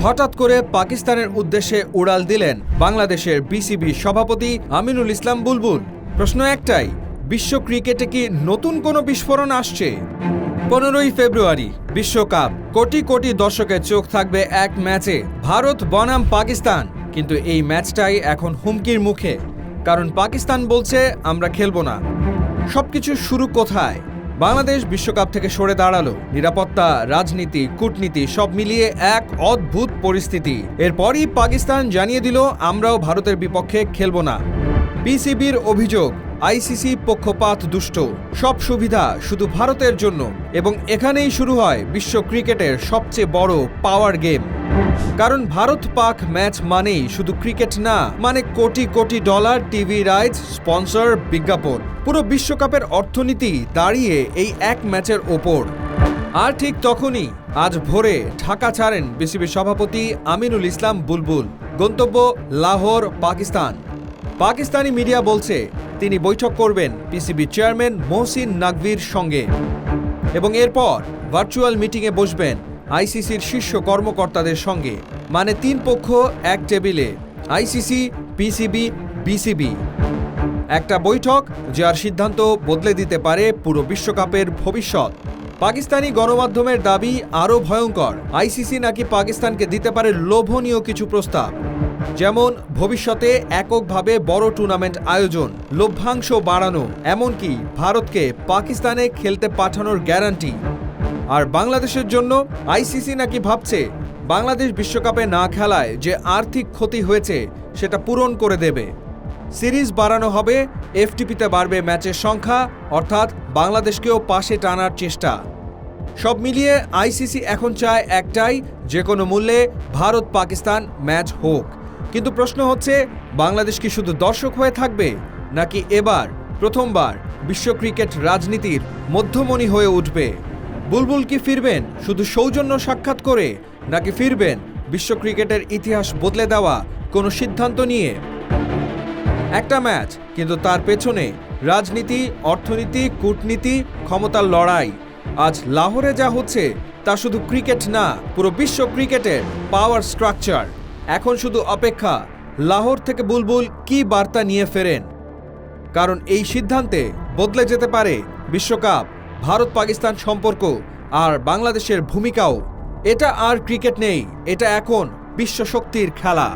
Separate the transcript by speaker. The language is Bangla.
Speaker 1: হঠাৎ করে পাকিস্তানের উদ্দেশ্যে উড়াল দিলেন বাংলাদেশের বিসিবি সভাপতি আমিনুল ইসলাম বুলবুল। প্রশ্ন একটাই, বিশ্ব ক্রিকেটে কি নতুন কোনো বিস্ফোরণ আসছে? 15ই ফেব্রুয়ারি বিশ্বকাপ, কোটি কোটি দর্শকের চোখ থাকবে এক ম্যাচে, ভারত বনাম পাকিস্তান। কিন্তু এই ম্যাচটাই এখন হুমকির মুখে, কারণ পাকিস্তান বলছে আমরা খেলবো না। সবকিছু শুরু কোথায়? বাংলাদেশ বিশ্বকাপ থেকে সরে দাঁড়ালো। নিরাপত্তা, রাজনীতি, কূটনীতি সব মিলিয়ে এক অদ্ভুত পরিস্থিতি। এরপরই পাকিস্তান জানিয়ে দিল আমরাও ভারতের বিপক্ষে খেলব না। বিসিবির অভিযোগ, আইসিসি পক্ষপাত দুষ্ট, সব সুবিধা শুধু ভারতের জন্য। এবং এখানেই শুরু হয় বিশ্ব ক্রিকেটের সবচেয়ে বড় পাওয়ার গেম। কারণ ভারত পাক ম্যাচ মানেই শুধু ক্রিকেট না, মানে crore crore dollar, TV rights, sponsor, বিজ্ঞাপন। পুরো বিশ্বকাপের অর্থনীতি দাঁড়িয়ে এই এক ম্যাচের ওপর। আর ঠিক তখনই আজ ভোরে ঢাকা ছাড়েন বিসিবি সভাপতি আমিনুল ইসলাম বুলবুল। গন্তব্য লাহোর, পাকিস্তান। পাকিস্তানি মিডিয়া বলছে তিনি বৈঠক করবেন পিসিবি চেয়ারম্যান মহসিন নাকভির সঙ্গে এবং এরপর ভার্চুয়াল মিটিংয়ে বসবেন আইসিসির শীর্ষ কর্মকর্তাদের সঙ্গে। মানে তিন পক্ষ এক টেবিলে, আইসিসি, পিসিবি, বিসিবি। একটা বৈঠক যার সিদ্ধান্ত বদলে দিতে পারে পুরো বিশ্বকাপের ভবিষ্যৎ। পাকিস্তানি গণমাধ্যমের দাবি আরও ভয়ঙ্কর। আইসিসি নাকি পাকিস্তানকে দিতে পারে লোভনীয় কিছু প্রস্তাব, যেমন ভবিষ্যতে এককভাবে বড় টুর্নামেন্ট আয়োজন, লভ্যাংশ বাড়ানো, এমনকি ভারতকে পাকিস্তানে খেলতে পাঠানোর গ্যারান্টি। আর বাংলাদেশের জন্য আইসিসি নাকি ভাবছে বাংলাদেশ বিশ্বকাপে না খেলায় যে আর্থিক ক্ষতি হয়েছে সেটা পূরণ করে দেবে। সিরিজ বাড়ানো হবে, এফটিপিতে বাড়বে ম্যাচের সংখ্যা, অর্থাৎ বাংলাদেশকেও পাশে টানার চেষ্টা। সব মিলিয়ে আইসিসি এখন চায় একটাই, যে কোনো মূল্যে ভারত পাকিস্তান ম্যাচ হোক। কিন্তু প্রশ্ন হচ্ছে, বাংলাদেশ কি শুধু দর্শক হয়ে থাকবে, নাকি এবার প্রথমবার বিশ্ব ক্রিকেট রাজনীতির মধ্যমণি হয়ে উঠবে? বুলবুল কি ফিরবেন শুধু সৌজন্য সাক্ষাৎ করে, নাকি ফিরবেন বিশ্ব ক্রিকেটের ইতিহাস বদলে দেওয়া কোনো সিদ্ধান্ত নিয়ে? একটা ম্যাচ, কিন্তু তার পেছনে রাজনীতি, অর্থনীতি, কূটনীতি, ক্ষমতার লড়াই। আজ লাহোরে যা হচ্ছে তা শুধু ক্রিকেট না, পুরো বিশ্ব ক্রিকেটের পাওয়ার স্ট্রাকচার। এখন শুধু অপেক্ষা লাহোর থেকে বুলবুল কি বার্তা নিয়ে ফেরেন। কারণ এই সিদ্ধান্তে বদলে যেতে পারে বিশ্বকাপ, ভারত পাকিস্তান সম্পর্ক আর বাংলাদেশের ভূমিকাও। এটা আর ক্রিকেট নেই, এটা এখন বিশ্ব শক্তির খেলা।